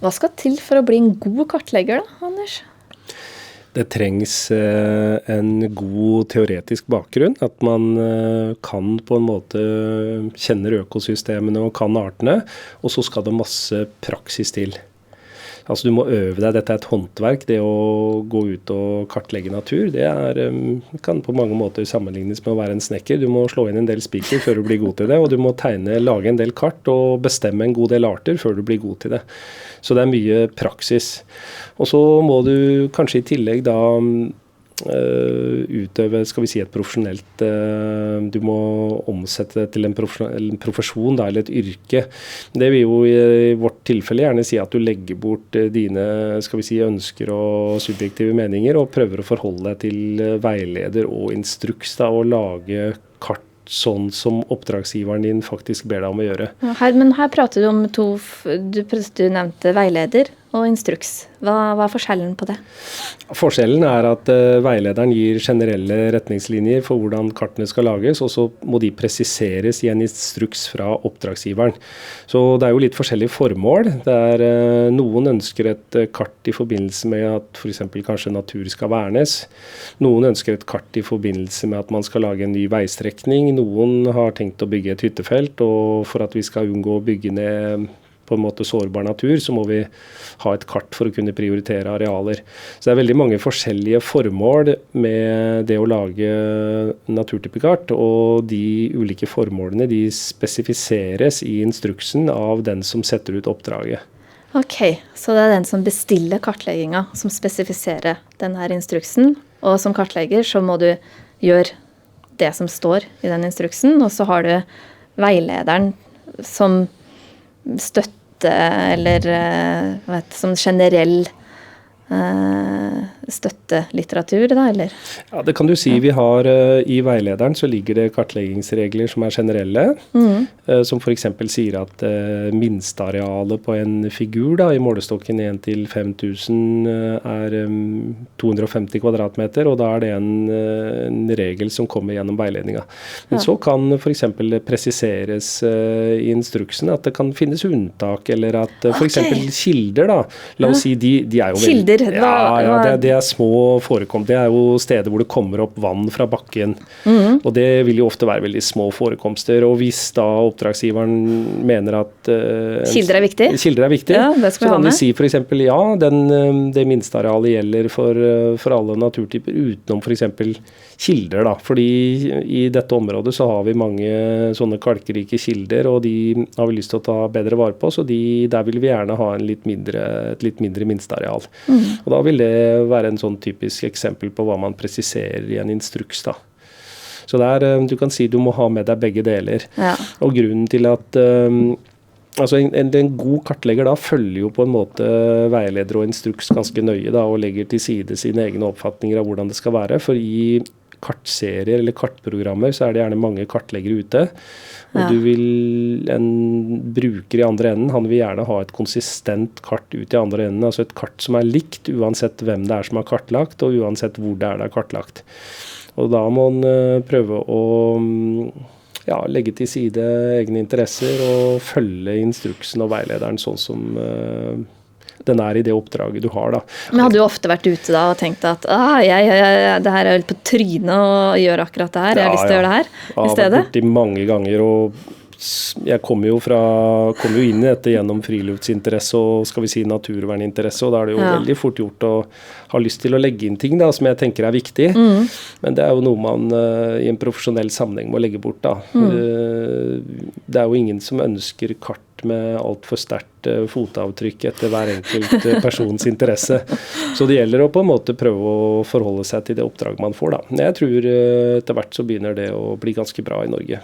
Hva skal til for å bli en god kartlegger da, Anders? Det trengs en god teoretisk bakgrunn, at man kan på en måte kjenner økosystemene og kan artene, og så skal det masse praksis til. Altså du må øve deg, dette et håndverk, det å gå ut og kartlegge natur, det kan på mange måter sammenlignes med å være en snekker. Du må slå inn en del spiker før du blir god til det, og du må lage en del kart og bestemme en god del arter før du blir god til det. Så det mye praksis. Og så må du kanskje i tillegg da utøve, skal vi si, et profesjonelt, du må omsette det til en profesjon da, eller et yrke. Det vil jo i vårt tilfelle gjerne si at du legger bort dine, skal vi si, ønsker og subjektive meninger, og prøver å forholde deg til veileder og instruks da, og lage kart sånn som oppdragsgiveren din faktisk ber deg om å gjøre. Men her prater du om du nevnte veileder og instruks. Hva forskjellen på det? Forskjellen at veilederen gir generelle retningslinjer for hvordan kartene skal lages, og så må de presiseres i en instruks fra oppdragsgiveren. Så det jo litt forskjellige formål. Noen ønsker et kart i forbindelse med at for eksempel kanskje natur skal vernes. Noen ønsker et kart i forbindelse med at man skal lage en ny veistrekning. Noen har tenkt å bygge et hyttefelt, og for at vi skal unngå å bygge ned på en måte sårbar natur, så må vi ha et kart for å kunne prioritere arealer. Så det veldig mange forskjellige formål med det å lage naturtypekart, og de ulike formålene de spesifiseres i instruksen av den som setter ut oppdraget. Ok, så det den som bestiller kartlegginga, som spesifiserer denne instruksen, og som kartlegger så må du gjøre det som står i den instruksen, og så har du veilederen som støtte eller som generell støttelitteratur da, eller? Ja, det kan du si. Vi har i veilederen så ligger det kartleggingsregler som generelle, som for eksempel sier at minstearealet på en figur da, i målestokken 1 til 5000 250 kvadratmeter, og da det en regel som kommer gjennom veiledninga. Men så kan for eksempel presiseres i instruksen at det kan finnes unntak, eller at for eksempel kilder da, la oss si, de jo veldig kilder? Ja, det små forekomst. Det jo steder hvor det kommer opp vann fra bakken. Og det vil jo ofte være veldig små forekomster. Og hvis da oppdragsgiveren mener at kilder viktig, ja, så kan du si for eksempel ja, det minstearealet gjelder for alle naturtyper utenom for eksempel kilder da. Fordi i dette området så har vi mange sånne kalkrike kilder, og de har vi lyst til å ta bedre vare på, så der vil vi gjerne ha et litt mindre minsteareal. Og da vil det være en sånn typisk eksempel på hva man presiserer i en instruks da. Så du kan si du må ha med deg begge deler. Ja. Og grunnen til at altså en god kartlegger da følger jo på en måte veileder og instruks ganske nøye da, og legger til side sine egne oppfatninger av hvordan det skal være, for i kartserier eller kartprogrammer så det gjerne mange kartleggere ute. Og en bruker i andre enden, han vil gjerne ha et konsistent kart ut i andre enden, altså et kart som likt uansett hvem det som har kartlagt, og uansett hvor det kartlagt. Og da må man prøve å legge til side egne interesser og følge instruksen og veilederen sånn som den i det oppdraget du har da. Men hadde du ofte vært ute da og tenkt at det her vel på trynet å gjøre akkurat det her, jeg har lyst til å gjøre det her i stedet? Jeg har vært borti mange ganger, og jeg kom jo inn i dette gjennom friluftsinteresse og skal vi si naturverninteresse, og da det jo veldig fort gjort å ha lyst til å legge inn ting da, som jeg tenker viktig. Men det jo noe man i en profesjonell sammenheng må legge bort da. Det jo ingen som ønsker kart med alt for sterkt fotavtrykk etter hver enkelt persons interesse. Så det gjelder å på en måte prøve å forholde seg til det oppdrag man får da. Jeg tror etter hvert så begynner det å bli ganske bra i Norge.